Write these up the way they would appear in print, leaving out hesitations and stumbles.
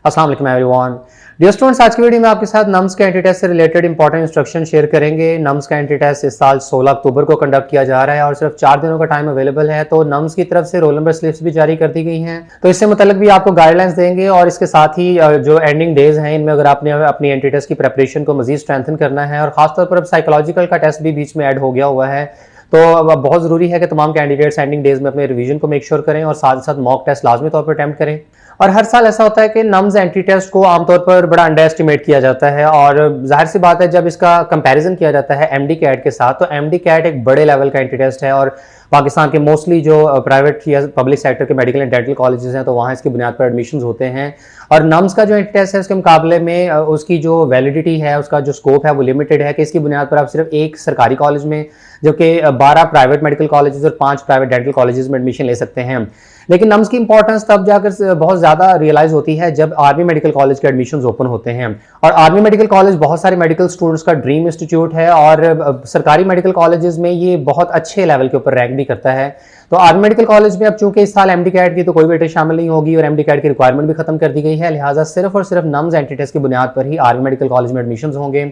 अस्सलाम वालेकुम everyone. Dear students, आज की वीडियो में आपके साथ नम्स के एंटी टेस्ट से रिलेटेड इंपॉर्टेंट इंस्ट्रक्शन शेयर करेंगे। नम्स का एंटी टेस्ट इस साल 16 अक्टूबर को कंडक्ट किया जा रहा है और सिर्फ 4 दिनों का टाइम अवेलेबल है। तो नम्स की तरफ से रोल नंबर स्लिप्स भी जारी कर दी गई हैं, तो इससे मुतल्लिक भी आपको गाइडलाइंस देंगे और इसके साथ ही जो एंडिंग डेज हैं इनमें अगर आपने अपनी एंटी टेस्ट की प्रेपरेशन को मजीद स्ट्रेंथन करना है और खासतौर पर अब साइकोलॉजिकल का टेस्ट भी बीच में ऐड हो गया हुआ है, तो अब बहुत ज़रूरी है कि तमाम कैंडिडेट्स एंडिंग डेज में अपने रिवीजन को मेक श्योर करें और साथ ही साथ मॉक टेस्ट लाजमी तौर पर अटेम्प्ट करें। और हर साल ऐसा होता है कि नम्स एंटी टेस्ट को आमतौर पर बड़ा अंडर एस्टिमेट किया जाता है और जाहिर सी बात है जब इसका कंपैरिजन किया जाता है एमडी कैट के साथ, तो एमडी कैट एक बड़े लेवल का एंटी टेस्ट है और पाकिस्तान के मोस्टली जो प्राइवेट या पब्लिक सेक्टर के मेडिकल एंड डेंटल कॉलेजेस हैं तो वहाँ इसकी बुनियाद पर एडमिशन्स होते हैं। और नम्स का जो एंटी टेस्ट है उसके मुकाबले में उसकी जो वैलिडिटी है, उसका जो स्कोप है वो लिमिटेड है कि इसकी बुनियाद पर आप सिर्फ एक सरकारी कॉलेज में, जो कि 12 प्राइवेट मेडिकल कॉलेजेस और 5 प्राइवेट डेंटल कॉलेजेस में एडमिशन ले सकते हैं। लेकिन नम्स की इंपॉर्टेंस तब जाकर बहुत ज़्यादा रियलाइज होती है जब आर्मी मेडिकल कॉलेज के एडमिशन्स ओपन होते हैं। और आर्मी मेडिकल कॉलेज बहुत सारे मेडिकल स्टूडेंट्स का ड्रीम इंस्टीट्यूट है और सरकारी मेडिकल कॉलेजेस में ये बहुत अच्छे लेवल के ऊपर रैंक भी करता है। तो आर्मी मेडिकल कॉलेज में अब चूंकि इस साल एमडी कैट की तो कोई वेटेज शामिल नहीं होगी और एमडी कैट की रिक्वायरमेंट भी खत्म कर दी गई है, लिहाजा सिर्फ और सिर्फ नम्स एंटी टेस्ट की बुनियाद पर ही आर्मी मेडिकल कॉलेज में एडमिशन्स होंगे।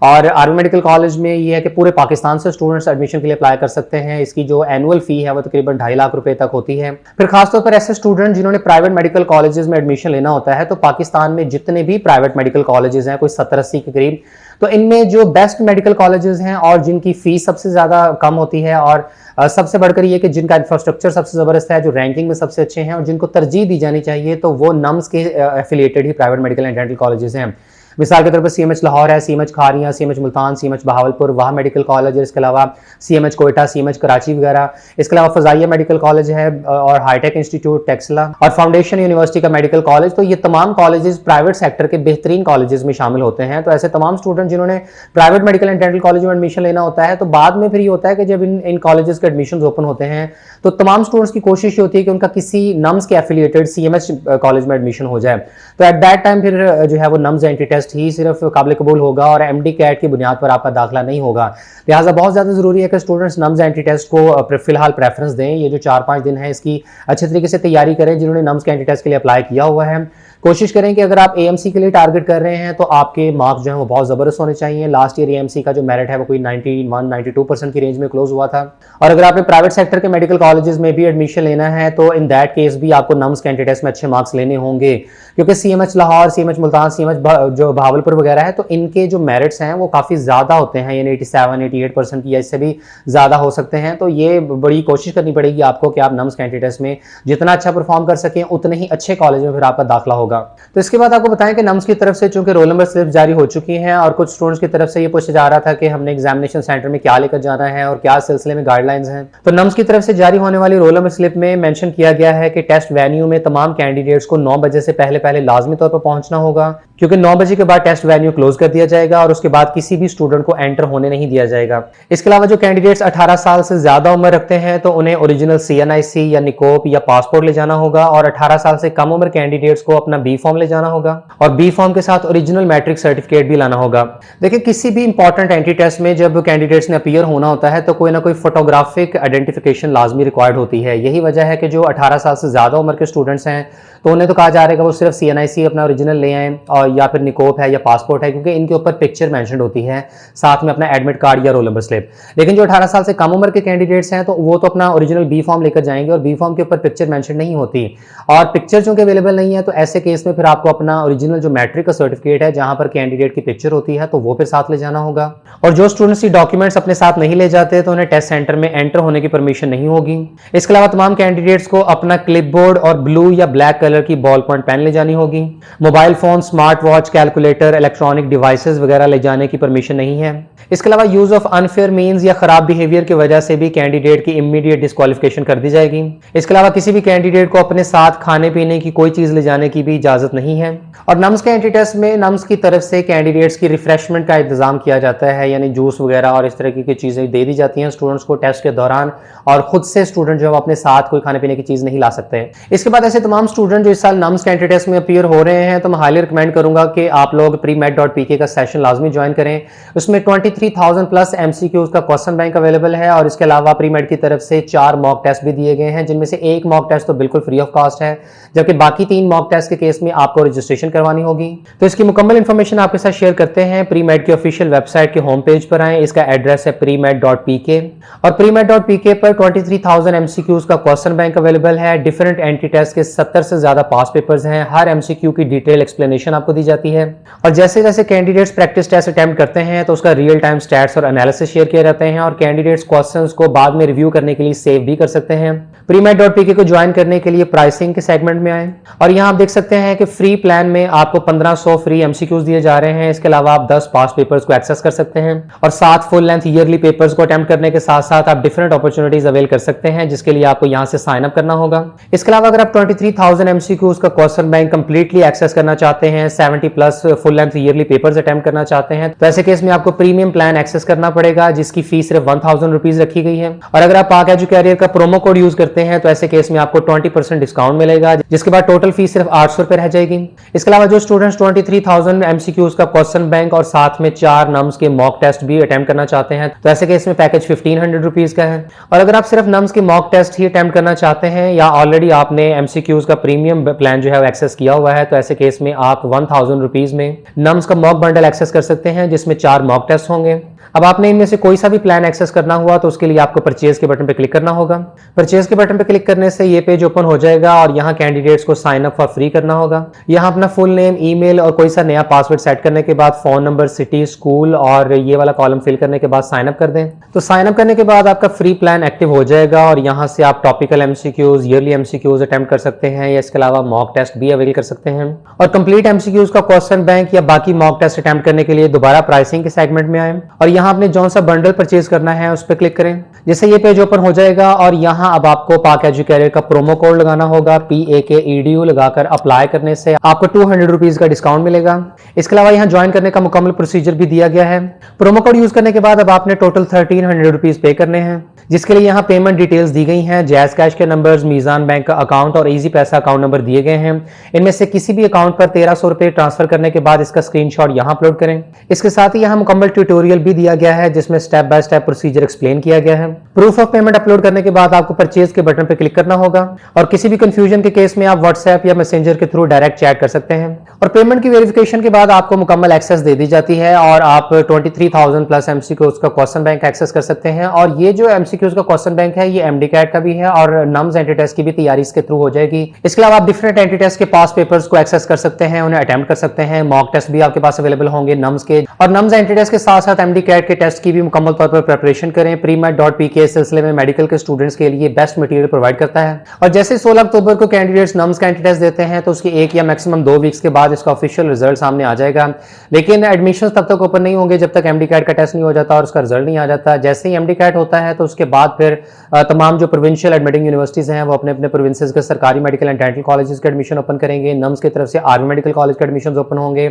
और आर्मी मेडिकल कॉलेज में ये है कि पूरे पाकिस्तान से स्टूडेंट्स एडमिशन के लिए अप्लाई कर सकते हैं। इसकी जो एनुअल फी है वो तकरीबन 2.5 लाख रुपए तक होती है। फिर खासतौर पर ऐसे स्टूडेंट जिन्होंने प्राइवेट मेडिकल कॉलेजेस में एडमिशन लेना होता है, तो पाकिस्तान में जितने भी प्राइवेट मेडिकल कॉलेजेस हैं, कोई 70-80 के करीब, तो इनमें जो बेस्ट मेडिकल कॉलेजेस हैं और जिनकी फीस सबसे ज़्यादा कम होती है और सबसे बढ़कर ये कि जिनका इंफ्रास्ट्रक्चर सबसे ज़बरदस्त है, जो रैंकिंग में सबसे अच्छे हैं और जिनको तरजीह दी जानी चाहिए, तो वो नम्स के affiliated he private medical and dental colleges हैं। मिसाल के तौर पर सीएमएच लाहौर है, CMH Khariyan, CMH Multan, CMH Bahawalpur, वाह मेडिकल कॉलेज है, इसके अलावा सीएमएच कोयटा, सीएमएच कराची वगैरह। इसके अलावा फजाइया मेडिकल कॉलेज है और हाईटेक इंस्टीट्यूट टेक्सला और फाउंडेशन यूनिवर्सिटी का मेडिकल कॉलेज। तो ये तमाम कॉलेजेस प्राइवेट सेक्टर के बेहतरीन कॉलेजेस में शामिल होते हैं। तो ऐसे तमाम स्टूडेंट जिन्होंने private medical and dental college में एडमिशन लेना होता है, तो बाद में फिर ये होता है कि जब इन कॉलेजेस के एडमिशन ओपन होते हैं तो तमाम स्टूडेंट्स की कोशिश होती है कि उनका किसी नम्स के एफिलिएटेड सीएमएच कॉलेज में एडमिशन हो जाए। तो एट दैट टाइम फिर जो है वो नम्स एंटी टेस्ट ही सिर्फ काबिल कबूल होगा और एमडी कैट की बुनियाद पर आपका दाखिला नहीं होगा। लिहाजा बहुत ज़्यादा ज़रूरी है कि स्टूडेंट्स नम्स एंटी टेस्ट को फिलहाल प्रेफरेंस दें। ये जो 4-5 दिन है इसकी अच्छे तरीके से तैयारी करें। जिन्होंने नम्स के एंटी टेस्ट के लिए अप्लाई किया हुआ है, कोशिश करें कि अगर आप एएमसी के लिए टारगेट कर रहे हैं तो आपके मार्क्स जो है वो बहुत ज़बरदस्त होने चाहिए। लास्ट ईयर एएमसी का जो मेरिट है वो कोई 91-92% की रेंज में क्लोज हुआ था। और अगर आपने प्राइवेट सेक्टर के मेडिकल कॉलेजेस में भी एडमिशन लेना है तो इन दैट केस भी आपको नम्स के एंटी टेस्ट में अच्छे मार्क्स लेने होंगे, क्योंकि CMH Lahore, CMH Multan, CMH जो बहावलपुर वगैरह है, तो इनके जो मेरिट्स हैं वो काफ़ी ज़्यादा होते हैं, यानी 87-88% की या इससे भी ज़्यादा हो सकते हैं। तो ये बड़ी कोशिश करनी पड़ेगी आपको कि आप नम्स के एंटी टेस्ट में जितना अच्छा परफॉर्म कर सकें उतने ही अच्छे कॉलेज में फिर आपका दाखिला होगा। तो इसके बाद आपको बताएं कि नम्स की तरफ से चूंकि रोल नंबर स्लिप जारी हो चुकी हैं और कुछ स्टूडेंट्स की तरफ से ये पूछा जा रहा था कि हमने एग्जामिनेशन सेंटर में क्या लेकर जाना है और क्या सिलसिले में गाइडलाइंस हैं, तो नम्स की तरफ से जारी होने वाली रोल नंबर स्लिप में मेंशन किया गया है कि टेस्ट वेन्यू में तमाम कैंडिडेट्स को 9 बजे से पहले लाजमी तौर पर पहुंचना होगा, क्योंकि 9 बजे के बाद टेस्ट वेन्यू क्लोज कर दिया जाएगा और उसके बाद किसी भी स्टूडेंट को एंटर होने नहीं दिया जाएगा। इसके अलावा जो कैंडिडेट्स 18 साल से ज्यादा उम्र रखते हैं तो उन्हें ओरिजिनल सीएनआईसी या निकोप या पासपोर्ट ले जाना होगा और 18 साल से कम उम्र कैंडिडेट्स को अपना बी फॉर्म ले जाना होगा और बी फॉर्म के साथ ओरिजिनल मैट्रिक सर्टिफिकेट भी लाना होगा। देखिए, किसी भी इंपॉर्टेंट एंटी टेस्ट में जब कैंडिडेट्स ने अपीयर होना होता है तो कोई ना कोई फोटोग्राफिक आइडेंटिफिकेशन लाजमी रिक्वायर्ड होती है। यही वजह है कि जो 18 साल से ज्यादा उम्र के स्टूडेंट्स हैं तो उन्हें तो कहा जा रहा है वो सिर्फ सीएनआईसी अपना ओरिजिनल ले आएं और या फिर निकोप है या पासपोर्ट है, क्योंकि इनके ऊपर पिक्चर मेंशन होती है, साथ में अपना एडमिट कार्ड या रोल नंबर स्लिप। लेकिन जो 18 साल से कम उम्र के कैंडिडेट्स हैं तो वो तो अपना ओरिजिनल बी फॉर्म लेकर जाएंगे और बी फॉर्म के ऊपर पिक्चर मेंशन नहीं होती और पिक्चर चूंकि अवेलेबल नहीं है तो ऐसे केस में फिर आपको अपना ओरिजिनल जो मैट्रिक का सर्टिफिकेट है जहां पर कैंडिडेट की पिक्चर होती है तो वो फिर साथ ले जाना होगा। और जो स्टूडेंट्स ये डॉक्यूमेंट्स अपने साथ नहीं ले जाते तो उन्हें टेस्ट सेंटर में एंटर होने की परमिशन नहीं होगी। इसके अलावा तमाम कैंडिडेट्स को अपना क्लिपबोर्ड और ब्लू या ब्लैक कलर की बॉल पॉइंट पेन ले जानी होगी। Mobile phone, smart watch, calculator, electronic devices वगैरह ले जाने की परमिशन नहीं है। इसके अलावा यूज ऑफ अनफेयर मीन्स या खराब बिहेवियर की वजह से भी कैंडिडेट की इमीडिएट डिस्क्वालिफिकेशन कर दी जाएगी। इसके अलावा किसी भी कैंडिडेट को अपने साथ खाने पीने की कोई चीज ले जाने की भी इजाजत नहीं है। और नम्स के एंटी टेस्ट में नम्स की तरफ से कैंडिडेट्स की रिफ्रेशमेंट का इंतजाम किया जाता है, यानी जूस वगैरह और इस तरह की चीजें दे दी जाती हैं स्टूडेंट्स को टेस्ट के दौरान, और खुद से स्टूडेंट जो है अपने साथ कोई खाने पीने की चीज नहीं ला सकते। इसके बाद ऐसे तमाम स्टूडेंट जो इस साल नम्स के एंटी टेस्ट में अपीयर हो रहे हैं तो मैं हाईली रिकमेंड करूंगा कि आप लोग premed.pk का सेशन लाजमी ज्वाइन करें। उसमें 23,000 प्लस एमसीक्यूज का क्वेश्चन बैंक अवेलेबल है और इसके अलावा प्रीमेड की तरफ से 4 मॉक टेस्ट भी दिए गए हैं, जिनमें से एक मॉक टेस्ट तो बिल्कुल फ्री ऑफ कॉस्ट है, जबकि बाकी 3 मॉक टेस्ट के केस में आपको रजिस्ट्रेशन करवानी होगी। तो इसकी मुकम्मल इन्फॉर्मेशन आपके साथ शेयर करते हैं। प्री मेड की ऑफिशियल वेबसाइट के होम पेज पर आए। इसका एड्रेस है premed.pk और premed.pk पर 23,000 MCQs का क्वेश्चन बैंक अवेलेबल है। डिफरेंट एंट्री टेस्ट के 70 से ज्यादा पास पेपर्स हैं। हर MCQ की डिटेल एक्सप्लेनेशन आपको दी जाती है और जैसे जैसे कैंडिडेट्स प्रैक्टिस टेस्ट अटेम्प्ट करते हैं तो उसका रियल टाइम स्टैट्स और एनालिसिस शेयर किए जाते हैं और कैंडिडेट्स क्वेश्चंस को बाद में रिव्यू करने के लिए सेव भी कर सकते हैं। premed.pk को ज्वाइन करने के लिए प्राइसिंग के सेगमेंट में आए और यहाँ आप देख सकते हैं कि फ्री प्लान में आपको 1500 फ्री MCQs दिए जा रहे हैं। इसके अलावा आप 10 पास पेपर्स को एक्सेस कर सकते हैं और 7 फुल लेंथ ईयरली पेपर्स को अटेम्प्ट करने के साथ साथ आप डिफरेंट अपॉर्चुनिटीज अवेल कर सकते हैं, जिसके लिए आपको यहाँ से साइन अप करना होगा। इसके अलावा अगर आप 23,000 MCQs का क्वेश्चन बैंक कंप्लीटली एक्सेस करना चाहते हैं, 70 plus full length yearly papers attempt करना चाहते हैं, तो ऐसे केस में आपको प्रीमियम प्लान एक्सेस करना पड़ेगा, जिसकी फीस सिर्फ 1000 रुपीज रखी गई है। और अगर आप पाक एजुकैरियर का प्रोमो कोड यूज करते हैं तो ऐसे केस में आपको 20% डिस्काउंट मिलेगा, जिसके बाद टोटल फीस सिर्फ 800 रुपए रह जाएगी। इसके अलावा जो स्टूडेंट्स 23,000 MCQs का क्वेश्चन बैंक और साथ में 4 नम्स के मॉक टेस्ट भी अटेम्प्ट करना चाहते हैं तो ऐसे केस में पैकेज 1500 रुपीज का है। और अगर आप सिर्फ नम्स के मॉक टेस्ट ही अटेम्प्ट करना चाहते हैं या ऑलरेडी आपने MCQs का प्रीमियम प्लान जो है वो एक्सेस किया हुआ है तो ऐसे केस में आप 1000 रुपीज में नम्स का मॉक बंडल एक्सेस कर सकते हैं, जिसमें 4 मॉक टेस्ट होंगे। अब आपने इनमें से कोई सा भी प्लान एक्सेस करना हुआ तो उसके लिए आपको परचेज के बटन पर क्लिक करना होगा। परचेज के बटन पर क्लिक करने से ये पेज ओपन हो जाएगा और यहाँ कैंडिडेट्स को साइन अप फॉर फ्री करना होगा। यहाँ अपना फुल नेम, ईमेल और कोई सा नया पासवर्ड सेट करने के बाद फोन नंबर, सिटी, स्कूल और ये वाला कॉलम फिल करने के बाद साइन अप कर दें। तो साइन अप करने के बाद आपका फ्री प्लान एक्टिव हो जाएगा और यहाँ से आप topical MCQs, yearly MCQs attempt कर सकते हैं या इसके अलावा मॉक टेस्ट भी अवेल कर सकते हैं। और कंप्लीट MCQs का क्वेश्चन बैंक या बाकी मॉक टेस्ट अटेम्प्ट करने के लिए दोबारा प्राइसिंग के सेगमेंट में आए और यहाँ आपने जौन सा बंडल परचेज करना है उस पर क्लिक करें। जैसे ये पेज ओपन हो जाएगा और यहाँ अब आपको पाक एजुकैरियर का प्रोमो कोड लगाना होगा। PAKEDU लगाकर अप्लाई करने से आपको 200 रुपीज का डिस्काउंट मिलेगा। इसके अलावा यहाँ ज्वाइन करने का मुकम्मल प्रोसीजर भी दिया गया है। प्रोमो कोड यूज करने के बाद अब आपने टोटल 1300 रुपीज पे करने हैं, जिसके लिए यहाँ पेमेंट डिटेल्स दी गई हैं। जैज कैश के नंबर्स, मीजान बैंक का अकाउंट और इजी पैसा अकाउंट नंबर दिए गए हैं। इनमें से किसी भी अकाउंट पर 1300 रुपए ट्रांसफर करने के बाद इसका स्क्रीनशॉट यहाँ अपलोड करें। इसके साथ ही यहाँ मुकम्मल ट्यूटोरियल भी दिया गया है जिसमें step by step procedure explain किया गया है। प्रूफ ऑफ पेमेंट अपलोड करने के बाद आपको परचेज के बटन पर क्लिक करना होगा और किसी भी कंफ्यूजन के केस में आप व्हाट्सएप या मैसेंजर के थ्रू डायरेक्ट चैट कर सकते हैं। और पेमेंट की वेरिफिकेशन के बाद आपको मुकम्मल एक्सेस दे दी जाती है और आप 23,000 प्लस MCQs का क्वेश्चन बैंक एक्सेस कर सकते हैं। और ये जो MCQs का क्वेश्चन बैंक है ये MDCAT का भी है और नम्स एंट्री टेस्ट की भी तैयारी इसके थ्रू हो जाएगी। इसके अलावा आप डिफरेंट एंट्री टेस्ट के पास पेपर्स को एक्सेस कर सकते हैं, उन्हें अटेम्प्ट कर सकते हैं। मॉक टेस्ट भी आपके पास अवेलेबल होंगे नम्स के, और नम्स एंट्री टेस्ट के साथ साथ MDCAT के टेस्ट की भी मुकम्मल तौर पर प्रिपरेशन करें। premed.pk इस सिलसिले में मेडिकल के स्टूडेंट्स के लिए बेस्ट मटेरियल प्रोवाइड करता है। और जैसे 16 अक्टूबर को कैंडिडेट्स नम्स का एंट्री टेस्ट देते हैं तो उसके 1 या मैक्सिमम 2 वीक्स के बाद इसका ऑफिशियल रिजल्ट सामने आ जाएगा। लेकिन एडमिशन तब तक ओपन नहीं होंगे जब तक MDCAT का टेस्ट नहीं हो जाता और उसका रिजल्ट नहीं आ जाता। जैसे ही MDCAT होता है तो उसके बाद फिर तमाम जो प्रोविंशियल एडमिटिंग यूनिवर्सिटीज हैं वो अपने अपने प्रोविंसेस के सरकारी मेडिकल एंड डेंटल कॉलेजेस के एडमिशन ओपन करेंगे। नम्स की तरफ से आर्मी मेडिकल कॉलेज के एडमिशन ओपन होंगे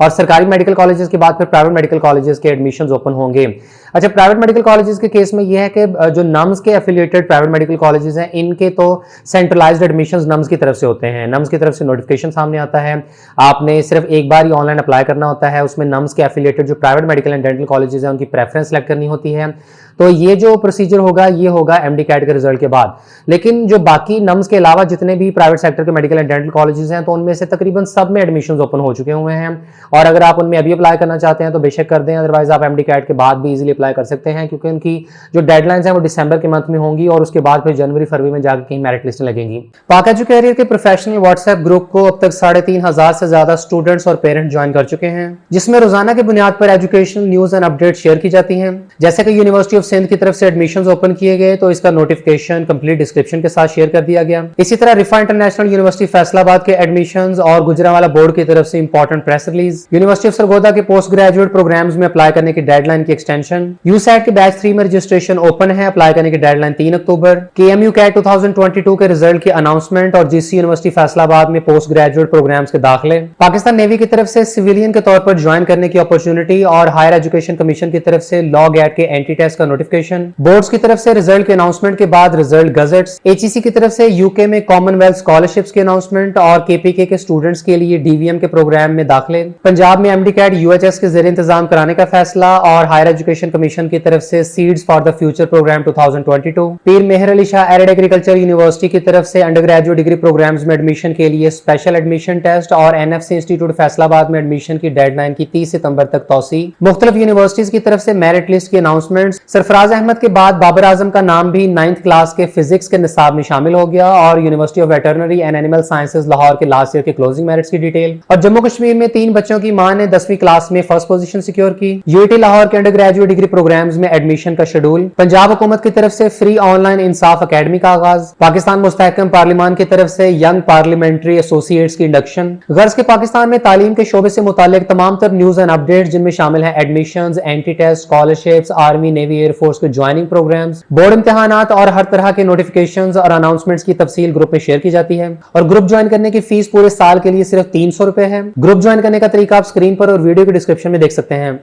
और सरकारी मेडिकल कॉलेजेस के बाद फिर प्राइवेट मेडिकल कॉलेजेस के एडमिशन ओपन होंगे। अच्छा, प्राइवेट मेडिकल कॉलेजेस के केस में यह है कि जो नम्स के एफिलिएटेड प्राइवेट मेडिकल कॉलेजेस हैं इनके तो सेंट्रलाइज्ड एडमिशंस नम्स की तरफ से होते हैं। नम्स की तरफ से नोटिफिकेशन सामने आता है, आपने सिर्फ एक बार ही ऑनलाइन अप्लाई करना होता है। उसमें नम्स के एफिलिएटेड जो private medical and dental colleges हैं उनकी प्रेफरेंस सेलेक्ट करनी होती है। तो ये जो प्रोसीजर होगा ये होगा MDCAT के रिजल्ट के बाद। लेकिन जो बाकी नम्स के अलावा जितने भी प्राइवेट सेक्टर के मेडिकल एंड डेंटल कॉलेजेस हैं तो उनमें से तकरीबन सब में एडमिशंस ओपन हो चुके हुए हैं और अगर आप उनमें अभी अप्लाई करना चाहते हैं तो बेशक कर दें, अदरवाइज आप MDCAT के बाद भी इजीली अप्लाई कर सकते हैं क्योंकि उनकी जो डेडलाइंस हैं वो दिसंबर के मंथ में होंगी और उसके बाद फिर जनवरी फरवरी में जाकर कहीं मेरिट लिस्ट लगेंगी। पाक एजुकैरियर के प्रोफेशनल व्हाट्सएप ग्रुप को अब तक 3,500 से ज्यादा स्टूडेंट्स और पेरेंट्स ज्वाइन कर चुके हैं, जिसमें रोजाना के बुनियाद पर educational news and update share की जाती है। जैसे कि यूनिवर्सिटी ऑफ सिंध की तरफ से एडमिशंस ओपन किए गए तो इसका नोटिफिकेशन कंप्लीट डिस्क्रिप्शन के साथ शेयर कर दिया गया। इसी तरह रिफा इंटरनेशनल यूनिवर्सिटी फैसलाबाद के एडमिशंस और गुजरांवाला बोर्ड की तरफ से important press release, university of Sargodha के पोस्ट ग्रेजुएट प्रोग्राम्स में अप्लाई करने की डेडलाइन की एक्सटेंशन, यूसैट के बैच 3 में रजिस्ट्रेशन ओपन है, अप्लाई करने की डेडलाइन 3 अक्टूबर, KMU कैट 2022 के रिजल्ट की अनाउंसमेंट और GC यूनिवर्सिटी फैसलाबाद में पोस्ट ग्रेजुएट प्रोग्राम्स के दाखिले, पाकिस्तान नेवी की तरफ से सिविलियन के तौर पर ज्वाइन करने की अपॉर्चुनिटी और हायर एजुकेशन कमीशन की तरफ से लॉ गैट के एंटी टेस्ट का नोटिफिकेशन, बोर्ड्स की तरफ से रिजल्ट के अनाउंसमेंट के बाद रिजल्ट गजेट्स, HEC की तरफ से यूके में कॉमनवेल्थ स्कॉलरशिप्स के अनाउंसमेंट और KPK के स्टूडेंट्स के लिए DVM के प्रोग्राम में दाखिले, पंजाब में MDCAT UHS के ज़रिए इंतजाम कराने का फैसला और हायर एजुकेशन कमीशन की तरफ से seeds for the future program 2022, Pir Mehr Ali Shah arid agriculture university की तरफ से अंडर ग्रेजुएट डिग्री प्रोग्राम्स में एडमिशन के लिए स्पेशल एडमिशन टेस्ट और एनएफसी इंस्टीट्यूट फैसलाबाद में एडमिशन की डेडलाइन की 30 सितंबर तक तौसी। मुख्तलिफ यूनिवर्सिटीज की तरफ से मेरिट लिस्ट की अनाउंसमेंट। सरफराज अहमद के बाद बाबर आजम का नाम भी 9th क्लास के फिजिक्स के निसाब में शामिल हो गया। और university of veterinary and animal sciences Lahore के लास्ट ईयर के क्लोजिंग मेरिट्स की डिटेल। और जम्मू कश्मीर में 3 बच्चों की मां ने 10वीं क्लास में फर्स्ट पोजीशन सिक्योर की। यूआईटी लाहौर के अंडर ग्रेजुएट डिग्री प्रोग्राम्स में एडमिशन का शेड्यूल। पंजाब हुकूमत की तरफ से फ्री ऑनलाइन इंसाफ अकेडमी का आगाज। पाकिस्तान मुस्तहकम पार्लिमान की तरफ से यंग पार्लियामेंट्री एसोसिएट्स की इंडक्शन। गर्ज के पाकिस्तान में तालीम के शोबे से मुतालिक तमाम तर न्यूज एंड अपडेट्स जिनमें शामिल है admissions, entry test, scholarships, army, navy, air force के ज्वाइनिंग प्रोग्राम्स, बोर्ड इम्तिहानात और हर तरह के नोटिफिकेशंस और अनाउंसमेंट्स की तफसील ग्रुप में शेयर की जाती है। और ग्रुप ज्वाइन करने की फीस पूरे साल के लिए सिर्फ 300 रुपए है। ग्रुप ज्वाइन करने का तरीका आप स्क्रीन पर और वीडियो के डिस्क्रिप्शन में देख सकते हैं।